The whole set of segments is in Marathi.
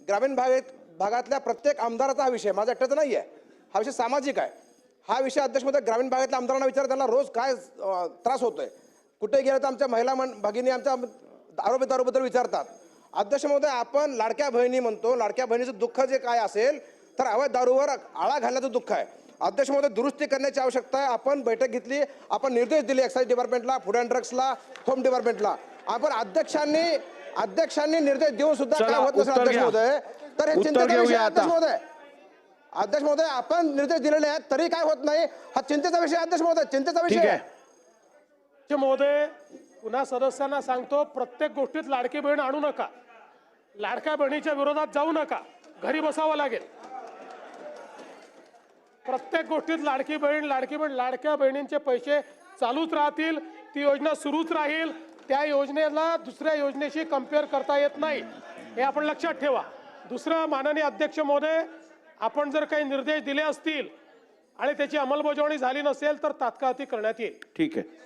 ग्रामीण भागातल्या प्रत्येक आमदाराचा हा विषय, माझा एकट्याचा नाही आहे, हा विषय सामाजिक आहे. हा विषय अध्यक्ष महोदय ग्रामीण भागातल्या आमदारांना विचार, त्यांना रोज काय त्रास होतोय, कुठे गेलं तर आमच्या महिला भगिनी आमच्या दारूबद्दल विचारतात. अध्यक्ष महोदय, आपण लाडक्या बहिणी म्हणतो, लाडक्या बहिणीचं दुःख जे काय असेल तर अवैध दारूवर आळा घालण्याचं दुःख आहे. अध्यक्ष महोदय, दुरुस्ती करण्याची आवश्यकता आहे. आपण बैठक घेतली, आपण निर्देश दिले एक्साईज डिपार्टमेंटला, फूड अँड ड्रग्सला, होम डिपार्टमेंटला. आपण अध्यक्षांनी निर्देश देऊन सुद्धा काय होत नसेल अध्यक्ष महोदय, तर हे चिंतेचा विषय. अध्यक्ष महोदय, आपण निर्देश दिलेले आहेत तरी काय होत नाही, हा चिंतेचा विषय. अध्यक्ष महोदय, चिंतेचा विषय आहे. महोदय, पुन्हा सदस्यांना सांगतो, प्रत्येक गोष्टीत लाडकी बहीण आणू नका, लाडक्या बहिणीच्या विरोधात जाऊ नका, घरी बसावं लागेल. प्रत्येक गोष्टीत लाडकी बहीण, लाडक्या बहिणींचे पैसे चालूच राहतील, ती योजना सुरूच राहील. त्या योजनेला दुसऱ्या योजनेशी कंपेअर करता येत नाही, हे आपण लक्षात ठेवा. दुसरं, माननीय अध्यक्ष महोदय, आपण जर काही निर्देश दिले असतील आणि त्याची अंमलबजावणी झाली नसेल तर तात्काळ ती करण्यात येईल. ठीक आहे.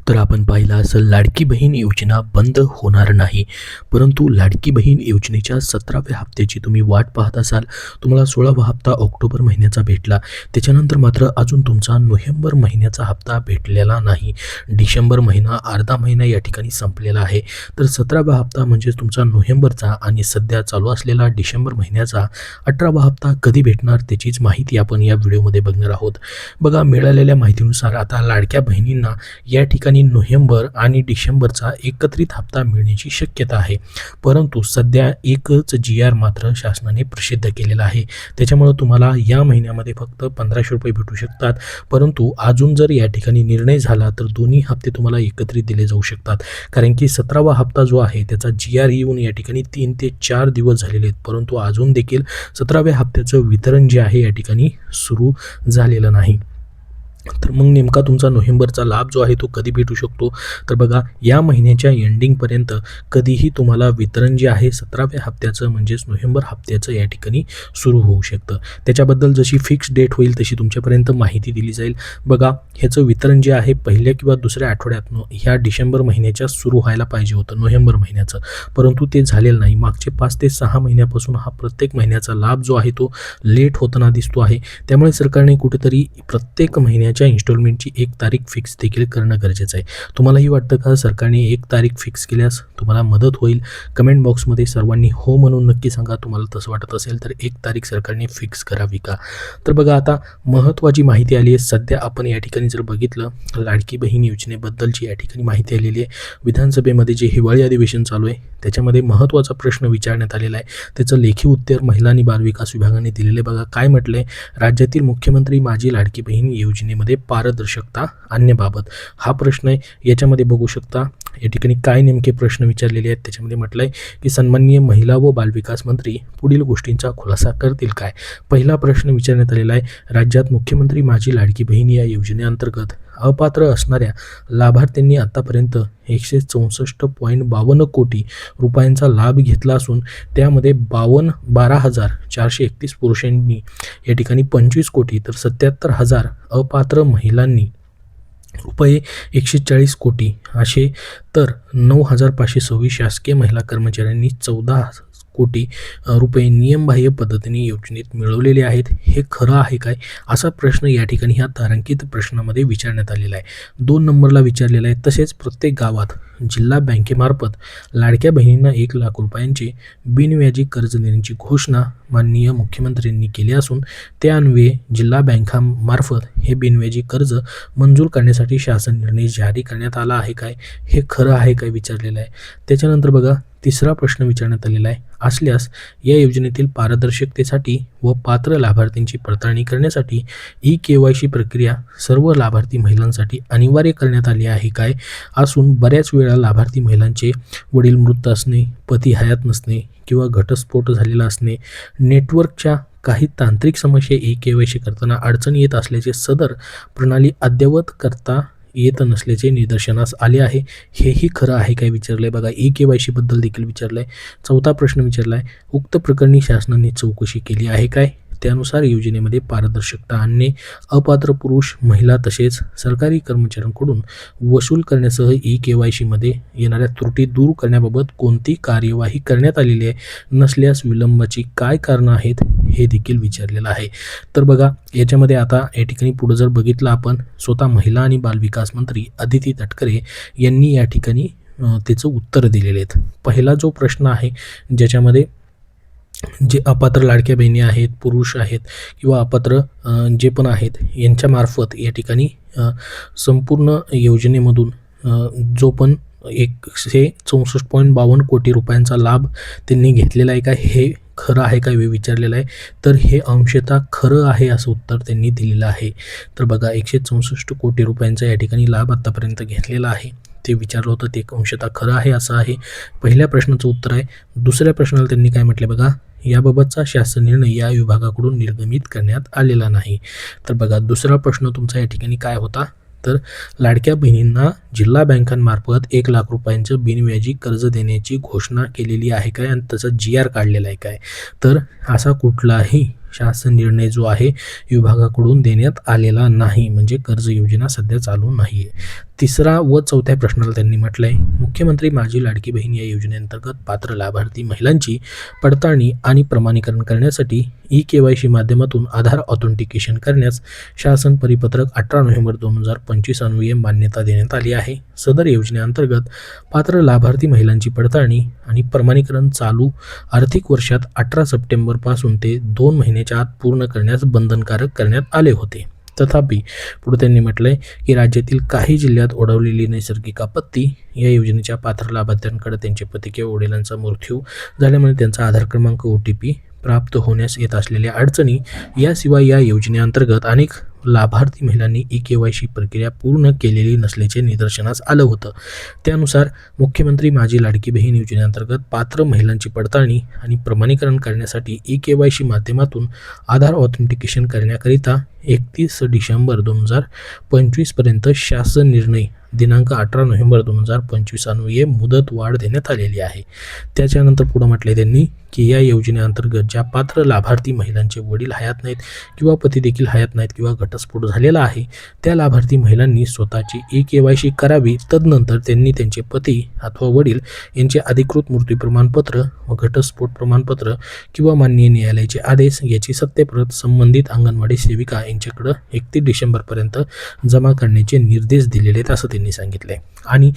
तर आपण पाहिलं असेल, लाडकी बहीण योजना बंद होणार नाही, परंतु लाडकी बहीण योजनेच्या 17व्या हप्त्याची तुम्ही वाट पाहत असाल. तुम्हाला 16वा हप्ता ऑक्टोबर महिन्याचा भेटला, त्याच्यानंतर मात्र अजून तुमचा नोव्हेंबर महिन्याचा हप्ता भेटलेला नाही. डिसेंबर महिना अर्धा महिना या ठिकाणी संपलेला आहे. तर 17वा हप्ता म्हणजेच तुमचा नोव्हेंबरचा आणि सध्या चालू असलेला डिसेंबर महिन्याचा 18वा हप्ता कधी भेटणार त्याचीच माहिती आपण या व्हिडिओमध्ये बघणार आहोत. बघा, मिळालेल्या माहितीनुसार आता लाडक्या बहिणींना या ठिकाणी नोव्हेंबर आणि डिसेंबरचा एकत्रित हप्ता मिळण्याची शक्यता आहे. परंतु सध्या एकच GR मात्र शासनाने प्रसिद्ध केलेला आहे. त्याच्यामुळे तुम्हाला या महिन्यामध्ये फक्त 1500 रुपये भेटू शकतात. परंतु अजून जर या ठिकाणी निर्णय झाला तर दोन्ही हप्ते तुम्हाला एकत्रित दिले जाऊ शकतात. कारण की 17वा हप्ता जो आहे त्याचा GR येऊन या ठिकाणी 3 ते 4 दिवस झालेले आहेत, परंतु अजून देखील 17व्या हप्त्याचं वितरण जे आहे या ठिकाणी सुरू झालेलं नाही. तर मग नेमका तुमचा नोव्हेंबरचा लाभ जो आहे तो कधी भेटू शकतो, तर बघा, या महिन्याच्या एंडिंगपर्यंत कधीही तुम्हाला वितरण जे आहे 17व्या हप्त्याचं म्हणजेच नोव्हेंबर हप्त्याचं या ठिकाणी सुरू होऊ शकतं. त्याच्याबद्दल जशी फिक्स डेट होईल तशी तुमच्यापर्यंत माहिती दिली जाईल. बघा, ह्याचं वितरण जे आहे पहिल्या किंवा दुसऱ्या आठवड्यातनं ह्या डिसेंबर महिन्याच्या सुरू व्हायला पाहिजे होतं, नोव्हेंबर महिन्याचं, परंतु ते झालेलं नाही. मागचे 5 ते 6 महिन्यापासून हा प्रत्येक महिन्याचा लाभ जो आहे तो लेट होताना दिसतो आहे. त्यामुळे सरकारने कुठेतरी प्रत्येक महिन्याच्या इन्स्टॉलमेंटची एक तारीख फिक्स देखील करणं गरजेचं आहे. तुम्हालाही वाटतं का सरकारने एक तारीख फिक्स केल्यास तुम्हाला मदत होईल? कमेंट बॉक्समध्ये सर्वांनी हो म्हणून नक्की सांगा. तुम्हाला तसं वाटत असेल तर एक तारीख सरकारने फिक्स करावी का? तर बघा, आता महत्त्वाची माहिती आली आहे. सध्या आपण या ठिकाणी जर बघितलं, लाडकी बहीण योजनेबद्दलची या ठिकाणी माहिती आलेली आहे. विधानसभेमध्ये जे हिवाळी अधिवेशन चालू आहे त्याच्यामध्ये महत्त्वाचा प्रश्न विचारण्यात आलेला आहे. त्याचं लेखी उत्तर महिला आणि बालविकास विभागाने दिलेले. बघा काय म्हटलंय, राज्यातील मुख्यमंत्री माझी लाडकी बहीण योजनेमध्ये पारदर्शकता आणण्याबाबत हा प्रश्न आहे. याच्यामध्ये बघू शकता या ठिकाणी काय नेमके प्रश्न विचारलेले आहेत. त्याच्यामध्ये म्हटलंय की सन्माननीय महिला व बालविकास मंत्री पुढील गोष्टींचा खुलासा करतील काय? पहिला प्रश्न विचारण्यात आलेला आहे, राज्यात मुख्यमंत्री माझी लाडकी बहीण या योजनेअंतर्गत अपात्र असणाऱ्या लाभार्थ्यांनी आतापर्यंत 164.52 कोटी रुपयांचा लाभ घेतला असून त्यामध्ये 12,431 पुरुषांनी या ठिकाणी 25 कोटी तर 77,000 अपात्र महिलांनी रुपये 140 कोटी असे, तर 9,526 शासकीय महिला कर्मचाऱ्यांनी 14 कोटी रुपये नियमबाह्य पद्धतीने योजनेत मिळवलेले आहेत. हे खरं आहे काय, असा प्रश्न या ठिकाणी ह्या तारांकित प्रश्नामध्ये विचारण्यात आलेला आहे. 2 नंबरला विचारलेला आहे, तसेच प्रत्येक गावात जिल्हा बँकेमार्फत लाडक्या बहिणींना 1 लाख रुपयांचे बिनव्याजी कर्ज देण्याची घोषणा माननीय मुख्यमंत्र्यांनी केली असून त्यान्वये जिल्हा बँकांमार्फत हे बिनव्याजी कर्ज मंजूर करण्यासाठी शासन निर्णय जारी करण्यात आला आहे काय, हे खरं आहे काय विचारलेलं आहे. त्याच्यानंतर बघा, तिसरा प्रश्न विचारण्यात आलेला आहे, असल्यास या योजनेतील पारदर्शकतेसाठी व पात्र लाभार्थींची पडताळणी करण्यासाठी EKYC प्रक्रिया सर्व लाभार्थी महिलांसाठी अनिवार्य करण्यात आली आहे काय? असून बऱ्याच वेळा लाभार्थी महिलांचे वडील मृत असणे, पती हयात नसणे किंवा घटस्फोट झालेला असणे, नेटवर्कच्या काही तांत्रिक समस्या EKYC करताना अडचण येत असल्याचे सदर प्रणाली अद्ययावत करता येत नसल्याचे निदर्शनास आले आहे. हेही खरं आहे काय विचारलंय. बघा, EKYC बद्दल देखील विचारलंय. चौथा प्रश्न विचारलाय, उक्त प्रकरणी शासनाने चौकशी केली आहे काय? त्यानुसार योजनेमध्ये पारदर्शकता आणणे, अपात्र पुरुष, महिला तसेच सरकारी कर्मचाऱ्यांकडून वसूल करण्यासह KYCमध्ये येणाऱ्या त्रुटी दूर करण्याबाबत कोणती कार्यवाही करण्यात आलेली आहे, नसल्यास विलंबाची काय कारणं आहेत हे देखील विचारलेलं आहे. तर बघा याच्यामध्ये आता या ठिकाणी पुढे जर बघितलं आपण, स्वतः महिला आणि बालविकास मंत्री अदिती तटकरे यांनी या ठिकाणी त्याचं उत्तर दिलेले आहेत. पहिला जो प्रश्न आहे ज्याच्यामध्ये जे अपात्र लाडक्या बहिणी आहेत, पुरुष आहेत किंवा अपात्र जे पण आहेत यांच्यामार्फत या ठिकाणी संपूर्ण योजनेमधून जो पण 164.52 कोटी रुपयांचा लाभ त्यांनी घेतलेला आहे का, हे खरं आहे का हे विचारलेलं आहे. तर हे अंशतः खरं आहे असं उत्तर त्यांनी दिलेलं आहे. तर बघा 164 कोटी रुपयांचा या ठिकाणी लाभ आत्तापर्यंत घेतलेला आहे, ते विचारलं होतं, ते अंशतः खरं आहे असं आहे. पहिल्या प्रश्नाचं उत्तर आहे. दुसऱ्या प्रश्नाला त्यांनी काय म्हटलं बघा, याबाबतचा शासन निर्णय या विभागाकडून निर्गमित करण्यात आलेला नाही. तर बघा दुसरा प्रश्न तुमचा या ठिकाणी काय होता, तर लाडक्या बहिणींना जिल्हा बँकांमार्फत 1 लाख रुपयांचं बिनव्याजी कर्ज देण्याची घोषणा केलेली आहे काय आणि त्याचा GR काढलेला आहे काय. तर असा कुठलाही शासन निर्णय जो आहे विभागाकडून देण्यात आलेला नाही, म्हणजे कर्ज योजना सध्या चालू नाही आहे. तिसरा व चौथ्या प्रश्नाला त्यांनी म्हटलं आहे, मुख्यमंत्री माझी लाडकी बहीण या योजनेअंतर्गत पात्र लाभार्थी महिलांची पडताळणी आणि प्रमाणीकरण करण्यासाठी KYC माध्यमातून आधार ऑथेंटिकेशन करण्यास शासन परिपत्रक 18 नोव्हेंबर 2025 अन्वये मान्यता देण्यात आली आहे. सदर योजनेअंतर्गत पात्र लाभार्थी महिलांची पडताळणी आणि प्रमाणीकरण चालू आर्थिक वर्षात 18 सप्टेंबरपासून ते 2 महिन्याच्या आत पूर्ण करण्यास बंधनकारक करण्यात आले होते. तथापि पुढे त्यांनी म्हटलंय की राज्यातील काही जिल्ह्यात ओढवलेली नैसर्गिक आपत्ती, या योजनेच्या पात्र लाभार्थ्यांकडे त्यांचे पती किंवा वडिलांचा मृत्यू झाल्यामुळे त्यांचा आधार क्रमांक OTP प्राप्त होण्यास येत असलेल्या अडचणी, याशिवाय या योजनेअंतर्गत अनेक लाभार्थी महिलांनी KYC प्रक्रिया पूर्ण केलेली नसल्याचे निदर्शनास आलं होतं. त्यानुसार मुख्यमंत्री माझी लाडकी बहीण योजनेअंतर्गत पात्र महिलांची पडताळणी आणि प्रमाणीकरण करण्यासाठी KYC माध्यमातून आधार ऑथेंटिकेशन करण्याकरिता 31 डिसेंबर 2025 पर्यंत शासन निर्णय दिनांक 18 नोव्हेंबर 2025 अन्वये मुदत वाढ देण्यात आलेली आहे. त्याच्यानंतर पुढे म्हटले त्यांनी की या योजनेअंतर्गत ज्या पात्र लाभार्थी महिलांचे वडील हयात नाहीत किंवा पती देखील हयात नाहीत किंवा घटस्फोट झालेला आहे, त्या लाभार्थी महिलांनी स्वतःची KYC करावी. तदनंतर त्यांनी त्यांचे पती अथवा वडील यांचे अधिकृत मृत्यू प्रमाणपत्र व घटस्फोट प्रमाणपत्र किंवा माननीय न्यायालयाचे आदेश याची सत्यप्रत संबंधित अंगणवाडी सेविका यांच्याकडे 31 डिसेंबरपर्यंत जमा करण्याचे निर्देश दिलेले आहेत असं त्यांनी सांगितले. आणि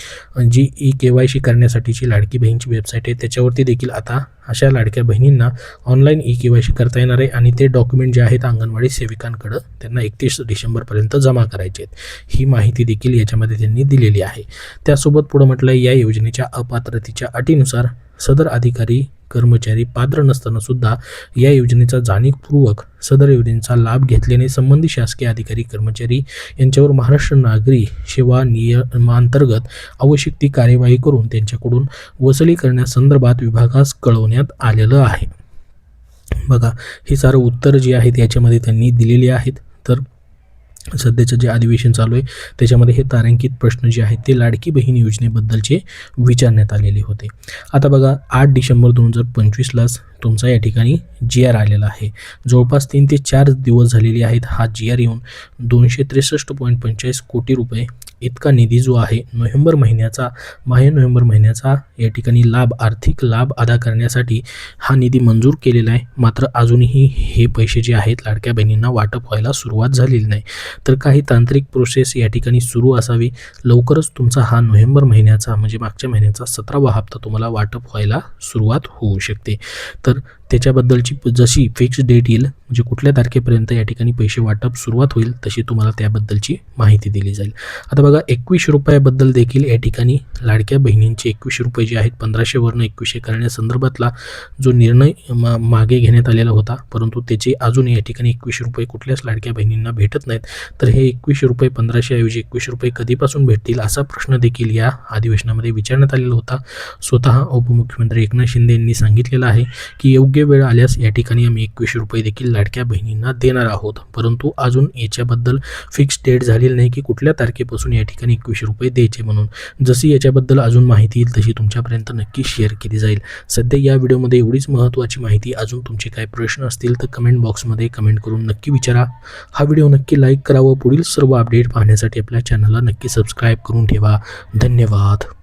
जी KYC करण्यासाठीची लाडकी बहीणची वेबसाईट आहे त्याच्यावरती देखील आता अशा लाडक्या बहिणींना ऑनलाईन KYC करता येणार आहे आणि ते डॉक्युमेंट जे आहेत अंगणवाडी सेविकांकडं त्यांना 31 डिसेंबरपर्यंत जमा करायचे आहेत. ही माहिती देखील याच्यामध्ये त्यांनी दिलेली आहे. त्यासोबत पुढे म्हटलं या योजनेच्या अपात्रतेच्या अटीनुसार सदर अधिकारी कर्मचारी पात्र नसताना सुद्धा या योजनेचा जाणीवपूर्वक सदर योजनेचा लाभ घेतल्याने संबंधित शासकीय अधिकारी कर्मचारी यांच्यावर महाराष्ट्र नागरी सेवा नियमांतर्गत आवश्यक ती कार्यवाही करून त्यांच्याकडून वसुली करण्यासंदर्भात विभागास कळवण्यात आलेलं आहे. बघा हे सारं उत्तर जे आहेत याच्यामध्ये त्यांनी दिलेली आहेत. तर सध्याचं जे अधिवेशन चालू आहे त्याच्यामध्ये हे तारांकित प्रश्न जे आहेत ते लाडकी बहीण योजनेबद्दलचे विचारण्यात आलेले होते. आता बघा 8 डिसेंबर 2025लाच तुमचा या ठिकाणी GR आलेला आहे. जवळपास 3 ते 4 दिवस झालेले आहेत हा GR येऊन 263.45 कोटी रुपये इतका निधी जो आहे नोव्हेंबर महिन्याचा या ठिकाणी आर्थिक लाभ अदा करण्यासाठी हा निधी मंजूर केलेला आहे. मात्र अजूनही हे पैसे जे आहेत लाडक्या बहिणींना वाटप व्हायला सुरुवात झालेली नाही. तर काही तांत्रिक प्रोसेस या ठिकाणी सुरू असावी. लवकरच तुमचा हा नोव्हेंबर महिन्याचा म्हणजे मागच्या महिन्याचा 17वा हप्ता तुम्हाला वाटप व्हायला सुरुवात होऊ शकते. तर त्याच्याबद्दलची जशी फिक्स डेट येईल म्हणजे कुठल्या तारखेपर्यंत या ठिकाणी पैसे वाटप सुरुवात होईल तशी तुम्हाला त्याबद्दलची माहिती दिली जाईल. आता बघा 21 रुपयाबद्दल देखील या ठिकाणी लाडक्या बहिणींचे 21 रुपये जे आहेत 1500वरून 2100 करण्यासंदर्भातला जो निर्णय मागे घेण्यात आलेला होता, परंतु त्याचे अजून या ठिकाणी 21 रुपये कुठल्याच लाडक्या बहिणींना भेटत नाहीत. तर हे 21 रुपये 1500 ऐवजी 21 रुपये कधीपासून भेटतील असा प्रश्न देखील या अधिवेशनामध्ये विचारण्यात आलेला होता. स्वतः उपमुख्यमंत्री एकनाथ शिंदे यांनी सांगितलेलं आहे की योग्य योग्य वेळ आल्यास या ठिकाणी आम्ही 21 रुपये देखील लाडक्या बहिणींना देणार आहोत. परंतु अजून याच्याबद्दल फिक्स डेट झालेली नाही की कुठल्या तारखेपासून या ठिकाणी 21 रुपये द्यायचे म्हणून. जशी याच्याबद्दल अजून माहिती येईल तशी तुमच्यापर्यंत नक्की शेअर केली जाईल. सध्या या व्हिडिओमध्ये एवढीच महत्त्वाची माहिती. अजून तुमचे काही प्रश्न असतील तर कमेंट बॉक्समध्ये कमेंट करून नक्की विचारा. हा व्हिडिओ नक्की लाईक करा व पुढील सर्व अपडेट पाहण्यासाठी आपल्या चॅनलला नक्की सबस्क्राईब करून ठेवा. धन्यवाद.